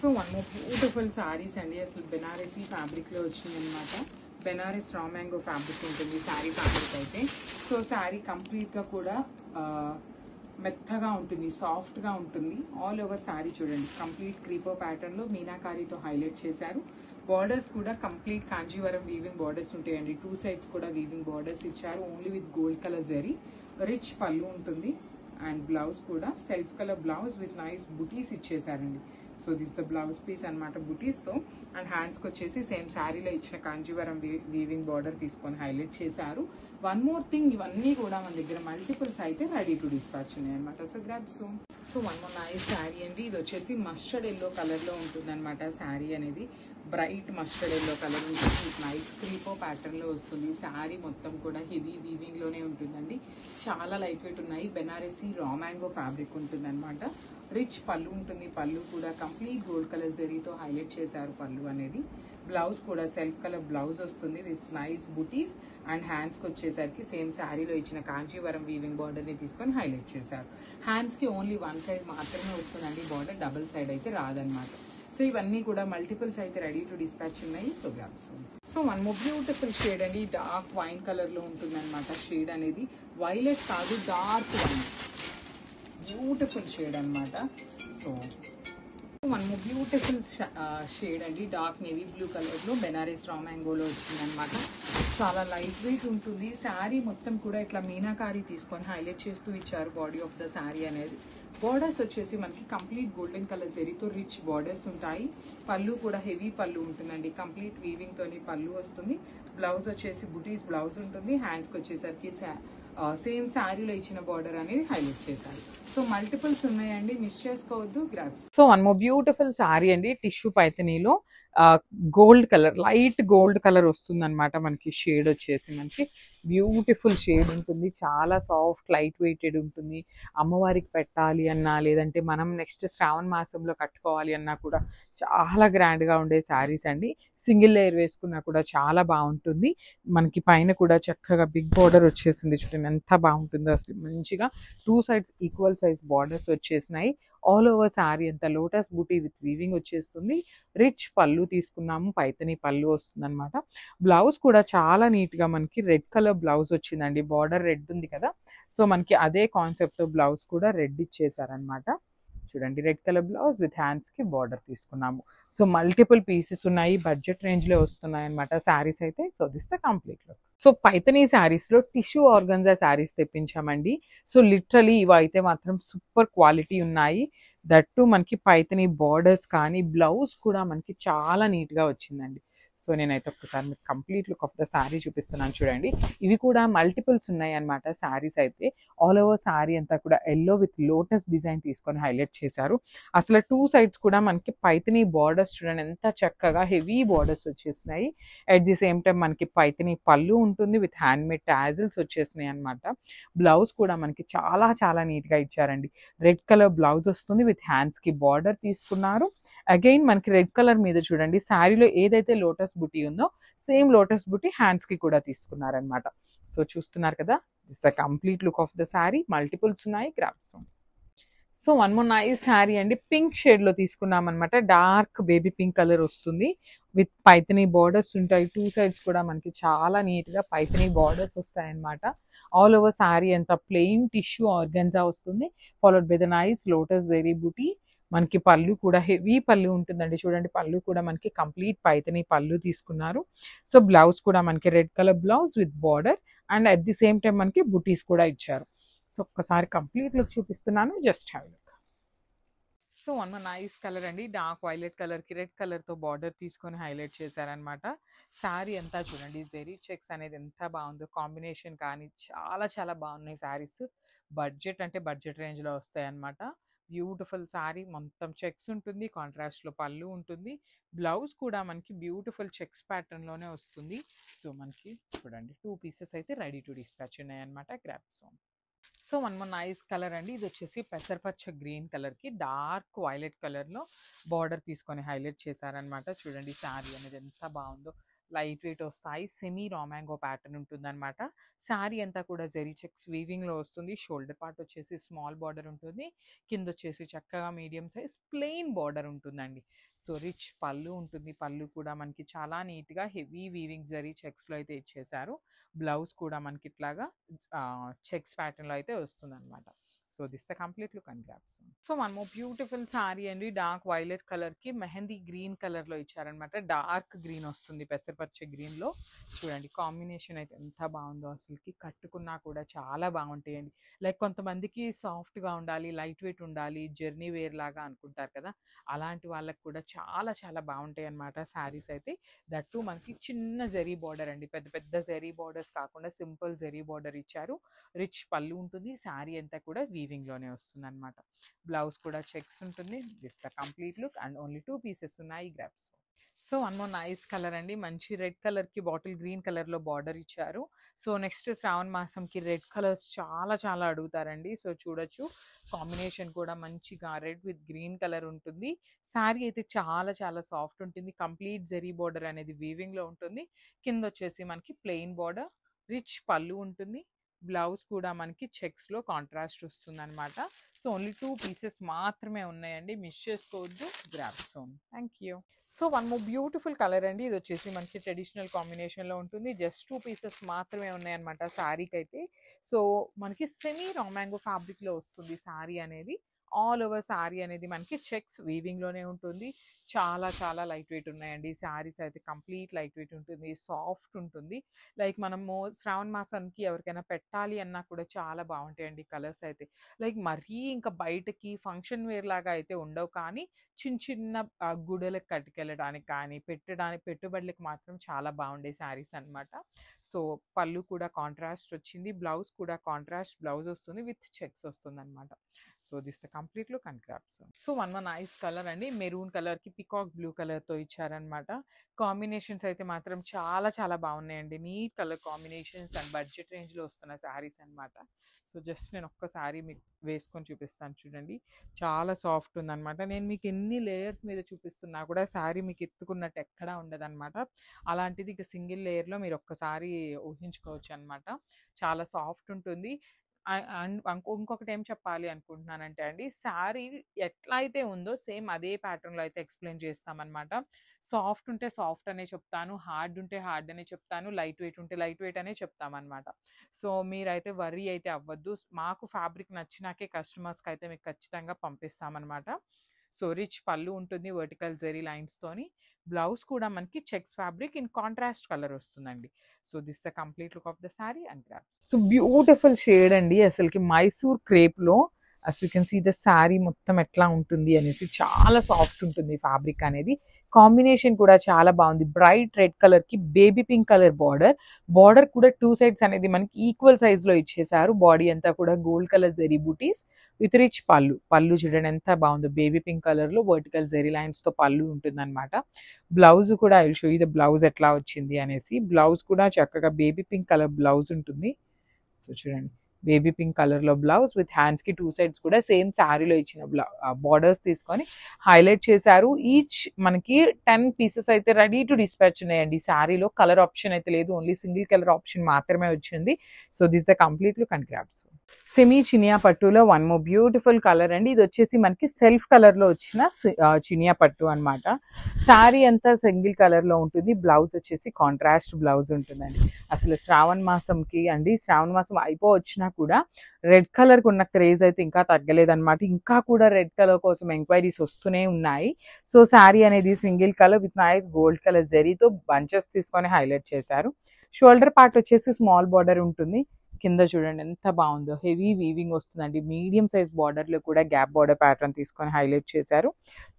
So one more beautiful saris అండి. అసలు బెనారసీ ఫ్యాబ్రిక్లో వచ్చినాయి అనమాట. బెనారస్ రా మ్యాంగో ఫ్యాబ్రిక్ ఉంటుంది శారీ ఫ్యాబ్రిక్ అయితే. సో శారీ కంప్లీట్గా కూడా మెత్తగా ఉంటుంది, సాఫ్ట్గా ఉంటుంది. ఆల్ ఓవర్ శారీ చూడండి, కంప్లీట్ క్రీపో ప్యాటర్న్లో మీనాకారీతో హైలైట్ చేశారు. బార్డర్స్ కూడా కంప్లీట్ కాంజీవరం వీవింగ్ బార్డర్స్ ఉంటాయండి. 2 sides కూడా వీవింగ్ బార్డర్స్ ఇచ్చారు. Only with gold colour zari. Rich పళ్ళు ఉంటుంది. అండ్ బ్లౌజ్ కూడా self colour blouse with nice బుటీస్ ఇచ్చేసారండి. So this the blouse piece అనమాట బుటీస్తో. అండ్ హ్యాండ్స్కి వచ్చేసి సేమ్ శారీలో ఇచ్చిన కాంజీవరం వీవింగ్ బార్డర్ తీసుకొని హైలైట్ చేశారు. వన్ మోర్ థింగ్, ఇవన్నీ కూడా మన దగ్గర మల్టిపుల్స్ అయితే రెడీ టు డిస్పాచ్ ఉన్నాయి అనమాట. So grab so one more nice sari అండి. ఇది వచ్చేసి మస్టర్డ్ ఎల్లో కలర్లో ఉంటుంది అనమాట. శారీ అనేది బ్రైట్ మస్టర్డ్ ఎల్లో కలర్ ఉంటుంది. నైస్ క్రీపో ప్యాటర్న్లో వస్తుంది. శారీ మొత్తం కూడా హెవీ వీవింగ్లోనే ఉంటుందండి. చాలా లైట్ వెయిట్ ఉన్నాయి. బెనారసీ రా మ్యాంగో ఫ్యాబ్రిక్ ఉంటుంది అనమాట. రిచ్ పళ్ళు ఉంటుంది. పళ్ళు కూడా కంప్లీట్ గోల్డ్ కలర్ జరీతో హైలైట్ చేశారు పళ్ళు అనేది. బ్లౌజ్ కూడా సెల్ఫ్ కలర్ బ్లౌజ్ వస్తుంది విత్ నైస్ బుటీస్. అండ్ హ్యాండ్స్కి వచ్చేసరికి సేమ్ శారీలో ఇచ్చిన కాంచీవరం వీవింగ్ బార్డర్ని తీసుకొని హైలైట్ చేశారు. హ్యాండ్స్కి ఓన్లీ వన్ సైడ్ మాత్రమే వస్తుందండి బార్డర్, డబుల్ సైడ్ అయితే రాదనమాట. సో ఇవన్నీ కూడా మల్టిపుల్స్ అయితే రెడీ టు డిస్పాచ్ ఉన్నాయి. So grabs. So one more beautiful shade అండి. డార్క్ వైన్ కలర్లో ఉంటుంది అనమాట. షేడ్ అనేది వైలెట్ కాదు, డార్క్ వైన్, బ్యూటిఫుల్ షేడ్ అనమాట. So one more beautiful shade అండి. డార్క్ నేవీ బ్లూ కలర్లో బెనారస్ రా మ్యాంగోలో వచ్చిందనమాట. చాలా లైట్ వెయిట్ ఉంటుంది. శారీ మొత్తం కూడా ఇట్లా మీనాకారీ తీసుకొని హైలైట్ చేస్తూ ఇచ్చారు బాడీ ఆఫ్ ద శారీ అనేది. బార్డర్స్ వచ్చేసి మనకి కంప్లీట్ గోల్డెన్ కలర్ జరీతో రిచ్ బార్డర్స్ ఉంటాయి. పళ్ళు కూడా హెవీ పళ్ళు ఉంటుందండి. కంప్లీట్ వీవింగ్ తోని పళ్ళు వస్తుంది. బ్లౌజ్ వచ్చేసి బుటీస్ బ్లౌజ్ ఉంటుంది. హ్యాండ్స్కి వచ్చేసరికి సేమ్ శారీలో ఇచ్చిన బార్డర్ అనేది హైలైట్ చేశారు. సో మల్టిపుల్స్ ఉన్నాయండి, మిస్ చేసుకోవద్దు. Grabs. So one more beautiful sari అండి. టిష్యూ పైథనీలో gold colour, light gold colour వస్తుంది అనమాట. మనకి షేడ్ వచ్చేసి మనకి బ్యూటిఫుల్ షేడ్ ఉంటుంది. చాలా సాఫ్ట్ లైట్ వెయిటెడ్ ఉంటుంది. అమ్మవారికి పెట్టాలి అన్నా, లేదంటే మనం నెక్స్ట్ శ్రావణ మాసంలో కట్టుకోవాలి అన్నా కూడా చాలా గ్రాండ్గా ఉండే శారీస్ అండి. సింగిల్ లేయర్ వేసుకున్నా కూడా చాలా బాగుంటుంది. మనకి పైన కూడా చక్కగా బిగ్ బార్డర్ వచ్చేసింది. చూడండి ఎంత బాగుంటుందో అసలు. మంచిగా 2 sides ఈక్వల్ సైజ్ బార్డర్స్ వచ్చేసినాయి. ఆల్ ఓవర్ శారీ అంతా లోటస్ బూటీ విత్ వీవింగ్ వచ్చేస్తుంది. రిచ్ పళ్ళు తీసుకున్నాము, పైతని పళ్ళు వస్తుంది అనమాట. బ్లౌజ్ కూడా చాలా నీట్గా మనకి రెడ్ కలర్ బ్లౌజ్ వచ్చిందండి. బార్డర్ రెడ్ ఉంది కదా, సో మనకి అదే కాన్సెప్ట్తో బ్లౌజ్ కూడా రెడ్ ఇచ్చేసారనమాట. చూడండి, రెడ్ కలర్ బ్లౌజ్ విత్ హ్యాండ్స్కి బార్డర్ తీసుకున్నాము. సో మల్టిపుల్ పీసెస్ ఉన్నాయి, బడ్జెట్ రేంజ్లో వస్తున్నాయి అనమాట శారీస్ అయితే. So this the complete look. So Paithani శారీస్లో టిష్యూ ఆర్గన్జా శారీస్ తెప్పించామండి. సో లిటరలీ ఇవి అయితే మాత్రం సూపర్ క్వాలిటీ ఉన్నాయి. దట్టు మనకి పైతనీ బార్డర్స్ కానీ బ్లౌజ్ కూడా మనకి చాలా నీట్గా వచ్చిందండి. సో నేనైతే ఒక్కసారి మీకు complete look of the sari చూపిస్తున్నాను చూడండి. ఇవి కూడా మల్టిపుల్స్ ఉన్నాయి అనమాట శారీస్ అయితే. ఆల్ ఓవర్ శారీ అంతా కూడా ఎల్లో విత్ లోటస్ డిజైన్ తీసుకొని హైలైట్ చేశారు. అసలు 2 sides కూడా మనకి పైతనీ బార్డర్స్ చూడండి ఎంత చక్కగా హెవీ బార్డర్స్ వచ్చేసినాయి. అట్ ది సేమ్ టైం మనకి పైతనీ పళ్ళు ఉంటుంది విత్ హ్యాండ్ మేడ్ టాజిల్స్ వచ్చేసినాయి అనమాట. బ్లౌజ్ కూడా మనకి చాలా చాలా నీట్గా ఇచ్చారండి. రెడ్ కలర్ బ్లౌజ్ వస్తుంది విత్ హ్యాండ్స్కి బార్డర్ తీసుకున్నారు. అగైన్ మనకి రెడ్ కలర్ మీద చూడండి శారీలో ఏదైతే లోటస్ బుటీ ఉందో సేమ్ లోటస్ బుటీ హ్యాండ్స్ కి కూడా తీసుకున్నారనమాట. సో చూస్తున్నారు కదా, this the complete look of the sari. Multiples ఉన్నాయి, grabs. So one more nice sari అండి. పింక్ షేడ్ లో తీసుకున్నాం అనమాట. డార్క్ బేబీ పింక్ కలర్ వస్తుంది విత్ పైతనీ బార్డర్స్ ఉంటాయి. 2 sides కూడా మనకి చాలా నీట్ గా పైతనీ బార్డర్స్ వస్తాయన్నమాట. ఆల్ ఓవర్ శారీ అంతా ప్లెయిన్ టిష్యూ ఆర్గన్జా వస్తుంది, followed by the nice lotus zari బుటీ. మనకి పళ్ళు కూడా హెవీ పళ్ళు ఉంటుందండి. చూడండి, పళ్ళు కూడా మనకి కంప్లీట్ పైతనీ పళ్ళు తీసుకున్నారు. సో బ్లౌజ్ కూడా మనకి red colour blouse with border and at the same time మనకి బుటీస్ కూడా ఇచ్చారు. సో ఒక్కసారి కంప్లీట్ లుక్ చూపిస్తున్నాను, just have look. So one nice colour అండి. డార్క్ వైలెట్ కలర్కి రెడ్ కలర్తో బార్డర్ తీసుకొని హైలైట్ చేశారనమాట. శారీ అంతా చూడండి, జెరీ చెక్స్ అనేది ఎంత బాగుందో కాంబినేషన్ కానీ చాలా చాలా బాగున్నాయి శారీస్. బడ్జెట్ అంటే బడ్జెట్ రేంజ్లో వస్తాయి అన్నమాట. బ్యూటిఫుల్ శారీ, మొత్తం చెక్స్ ఉంటుంది, కాంట్రాస్ట్లో పళ్ళు ఉంటుంది. బ్లౌజ్ కూడా మనకి బ్యూటిఫుల్ చెక్స్ ప్యాటర్న్లోనే వస్తుంది. సో మనకి చూడండి 2 pieces అయితే రెడీ టు డిస్పాచ్ ఉన్నాయి అనమాట. Grabs. So one more nice colour అండి. ఇది వచ్చేసి పెసరపచ్చ గ్రీన్ కలర్కి డార్క్ వైలెట్ కలర్లో బార్డర్ తీసుకొని హైలైట్ చేశారనమాట. చూడండి శారీ అనేది ఎంత బాగుందో. లైట్ వెయిట్ వస్తాయి. సెమీ రా మ్యాంగో ప్యాటర్న్ ఉంటుందన్నమాట. శారీ అంతా కూడా జెరీ చెక్స్ వీవింగ్‌లో వస్తుంది. షోల్డర్ పార్ట్ వచ్చేసి స్మాల్ బార్డర్ ఉంటుంది. కిందొచ్చేసి చక్కగా మీడియం సైజ్ ప్లెయిన్ బార్డర్ ఉంటుందండి. సో, రిచ్ పళ్ళు ఉంటుంది. పళ్ళు కూడా మనకి చాలా నీట్‌గా హెవీ వీవింగ్ జెరీ చెక్స్‌లో అయితే ఇచ్చేశారు. బ్లౌజ్ కూడా మనకి ఇట్లాగా చెక్స్ ప్యాటర్న్‌లో అయితే వస్తుందన్నమాట. So, this the complete look and grabs. So, one more beautiful sari అండి. డార్క్ వైలెట్ కలర్‌కి మెహందీ గ్రీన్ కలర్‌లో ఇచ్చారనమాట. డార్క్ గ్రీన్ వస్తుంది పెసరపచ్చ గ్రీన్‌లో. చూడండి కాంబినేషన్ అయితే ఎంత బాగుందో అసలుకి. కట్టుకున్నా కూడా చాలా బాగుంటాయండి. లైక్ కొంతమందికి సాఫ్ట్‌గా ఉండాలి, లైట్ వెయిట్ ఉండాలి, జర్నీ వేర్ లాగా అనుకుంటారు కదా! అలాంటి వాళ్ళకి కూడా చాలా చాలా బాగుంటాయన్నమాట శారీస్ అయితే. దట్ టూ మనకి చిన్న జరీ బార్డర్ అండి. పెద్ద పెద్ద జరీ బార్డర్స్ కాకుండా సింపుల్ జరీ బార్డర్ ఇచ్చారు. రిచ్ పళ్ళు ఉంటుంది. శారీ అంతా కూడా వీవింగ్‌లోనే వస్తుందన్నమాట. బ్లౌజ్ కూడా చెక్స్ ఉంటుంది. This the complete look and only 2 pieces ఉన్నాయి grabs. So, one more nice colour అండి. మంచి రెడ్ కలర్‌కి బాటిల్ గ్రీన్ కలర్‌లో బార్డర్ ఇచ్చారు. సో, నెక్స్ట్ శ్రావణ మాసంకి రెడ్ కలర్స్ చాలా చాలా అడుగుతారండి. సో, చూడొచ్చు కాంబినేషన్ కూడా మంచిగా రెడ్ విత్ గ్రీన్ కలర్ ఉంటుంది. శారీ అయితే చాలా చాలా సాఫ్ట్ ఉంటుంది. కంప్లీట్ జరీ బార్డర్ అనేది వీవింగ్‌లో ఉంటుంది. కిందొచ్చేసి మనకి ప్లెయిన్ బార్డర్, రిచ్ పళ్ళు ఉంటుంది. బ్లౌజ్ కూడా మనకి చెక్స్‌లో కాంట్రాస్ట్ వస్తుందనమాట. సో, ఓన్లీ 2 పీసెస్ మాత్రమే ఉన్నాయండి. మిస్ చేసుకోవద్దు. Grab soon. Thank you. So, one more beautiful colour అండి. ఇది వచ్చేసి మనకి ట్రెడిషనల్ కాంబినేషన్‌లో ఉంటుంది. జస్ట్ 2 పీసెస్ మాత్రమే ఉన్నాయన్నమాట శారీకైతే. సో, మనకి సెమీ రా మ్యాంగో ఫ్యాబ్రిక్‌లో వస్తుంది శారీ అనేది. ఆల్ ఓవర్ శారీ అనేది మనకి చెక్స్ వీవింగ్‌లోనే ఉంటుంది. చాలా చాలా లైట్ వెయిట్ ఉన్నాయండి. శారీస్ అయితే కంప్లీట్ లైట్ వెయిట్ ఉంటుంది. సాఫ్ట్ ఉంటుంది. లైక్ మనము శ్రావణ మాసానికి ఎవరికైనా పెట్టాలి అన్నా కూడా చాలా బాగుంటాయండి కలర్స్ అయితే. లైక్ మరీ ఇంకా బయటకి ఫంక్షన్ వేర్ లాగా అయితే ఉండవు కానీ చిన్న చిన్న గుడులకు కట్టుకెళ్ళడానికి కానీ పెట్టుబడులకు మాత్రం చాలా బాగుండే శారీస్ అనమాట. సో, పళ్ళు కూడా కాంట్రాస్ట్ వచ్చింది. బ్లౌజ్ కూడా కాంట్రాస్ట్ బ్లౌజ్ వస్తుంది విత్ చెక్స్ వస్తుందన్నమాట. So, this the complete look and crafts. So, one nice colour అండి. మెరూన్ కలర్‌కి పికాక్ బ్లూ కలర్‌తో ఇచ్చారనమాట. కాంబినేషన్స్ అయితే మాత్రం చాలా చాలా బాగున్నాయండి. Neat colour combinations and budget రేంజ్‌లో వస్తున్న శారీస్ అనమాట. సో, జస్ట్ నేను ఒక్క శారీ మీకు వేసుకొని చూపిస్తాను చూడండి. చాలా సాఫ్ట్ ఉందనమాట. నేను మీకు ఎన్ని లేయర్స్ మీద చూపిస్తున్నా కూడా శారీ మీకు ఎత్తుకున్నట్టు ఎక్కడా ఉండదనమాట. అలాంటిది ఇక సింగిల్ లేయర్‌లో మీరు ఒక్కసారి ఊహించుకోవచ్చు అనమాట. చాలా సాఫ్ట్ ఉంటుంది. అండ్ ఇంకొకటి ఏం చెప్పాలి అనుకుంటున్నానంటే అండి, శారీ ఎట్లా అయితే ఉందో సేమ్ అదే ప్యాటర్న్‌లో అయితే ఎక్స్‌ప్లెయిన్ చేస్తామనమాట. సాఫ్ట్ ఉంటే సాఫ్ట్ అనే చెప్తాను, హార్డ్ ఉంటే హార్డ్ అనే చెప్తాను, లైట్ వెయిట్ ఉంటే లైట్ వెయిట్ అనే చెప్తామనమాట. సో, మీరైతే వర్రీ అయితే అవ్వద్దు. మాకు ఫ్యాబ్రిక్ నచ్చినాకే కస్టమర్స్‌కి అయితే మీకు ఖచ్చితంగా పంపిస్తామనమాట. సో, రిచ్ పళ్ళు ఉంటుంది వర్టికల్ జెరీ లైన్స్‌తోని. బ్లౌజ్ కూడా మనకి checks fabric in contrast colour వస్తుందండి. So, this the complete look of the sari and grabs. So, beautiful shade అండి. అసలుకి మైసూర్ క్రేప్‌లో you can see the sari మొత్తం ఎట్లా ఉంటుంది అనేసి చాలా సాఫ్ట్ ఉంటుంది ఫ్యాబ్రిక్ అనేది. కాంబినేషన్ కూడా చాలా బాగుంది. బ్రైట్ రెడ్ కలర్‌కి baby pink colour border. Border కూడా 2 సైడ్స్ అనేది మనకి ఈక్వల్ సైజ్‌లో ఇచ్చేసారు. బాడీ అంతా కూడా gold colour zari butis with rich pallu. Pallu చూడండి ఎంత బాగుందో. బేబీ పింక్ కలర్‌లో వర్టికల్ జెరీ లైన్స్‌తో పళ్ళు ఉంటుందన్నమాట. బ్లౌజ్ కూడా I will show you the blouse ఎట్లా వచ్చింది అనేసి. బ్లౌజ్ కూడా చక్కగా బేబీ పింక్ కలర్ బ్లౌజ్ ఉంటుంది. సో, చూడండి బేబీ పింక్ కలర్‌లో బ్లౌజ్ విత్ హ్యాండ్స్‌కి 2 సైడ్స్ కూడా సేమ్ శారీలో ఇచ్చిన బార్డర్స్ తీసుకొని హైలైట్ చేశారు. ఈచ్ మనకి 10 పీసెస్ అయితే రెడీ టు డిస్పాచ్ ఉన్నాయండి. శారీలో కలర్ ఆప్షన్ అయితే లేదు. ఓన్లీ సింగిల్ కలర్ ఆప్షన్ మాత్రమే వచ్చింది. So, this the complete look and grasp. Semi Chiniya పట్టులో వన్ మోర్ బ్యూటిఫుల్ కలర్ అండి. ఇది వచ్చేసి మనకి సెల్ఫ్ కలర్‌లో వచ్చిన చినియా పట్టు అనమాట. శారీ అంతా సింగిల్ కలర్‌లో ఉంటుంది. బ్లౌజ్ వచ్చేసి కాంట్రాస్ట్ బ్లౌజ్ ఉంటుందండి. అసలు శ్రావణ మాసంకి అండి, శ్రావణ మాసం అయిపోవచ్చినా కూడా రెడ్ కలర్‌కి ఉన్న క్రేజ్ అయితే ఇంకా తగ్గలేదన్నమాట. ఇంకా కూడా రెడ్ కలర్ కోసం ఎంక్వైరీస్ వస్తూనే ఉన్నాయి. సో, శారీ అనేది single colour with nice gold colour జరీతో బంచెస్ తీసుకొని హైలైట్ చేశారు. షోల్డర్ పార్ట్ వచ్చేసి స్మాల్ బార్డర్ ఉంటుంది. కింద చూడండి ఎంత బాగుందో. హెవీ వీవింగ్ వస్తుందండి. మీడియం సైజ్ బార్డర్లో కూడా గ్యాప్ బార్డర్ ప్యాటర్న్ తీసుకొని హైలైట్ చేశారు.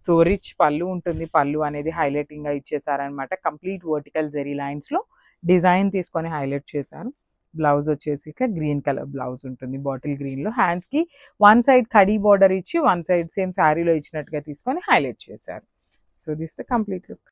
సో, రిచ్ పళ్ళు ఉంటుంది. పళ్ళు అనేది హైలైటింగ్‌గా ఇచ్చేసారనమాట. కంప్లీట్ వర్టికల్ జెరీ లైన్స్‌లో డిజైన్ తీసుకొని హైలైట్ చేశారు. బ్లౌజ్ వచ్చేసి ఇట్లా గ్రీన్ కలర్ బ్లౌజ్ ఉంటుంది. బాటిల్ గ్రీన్‌లో హ్యాండ్స్‌కి వన్ సైడ్ కడీ బార్డర్ ఇచ్చి, వన్ సైడ్ సేమ్ శారీలో ఇచ్చినట్టుగా తీసుకొని హైలైట్ చేశారు. So, this the complete look.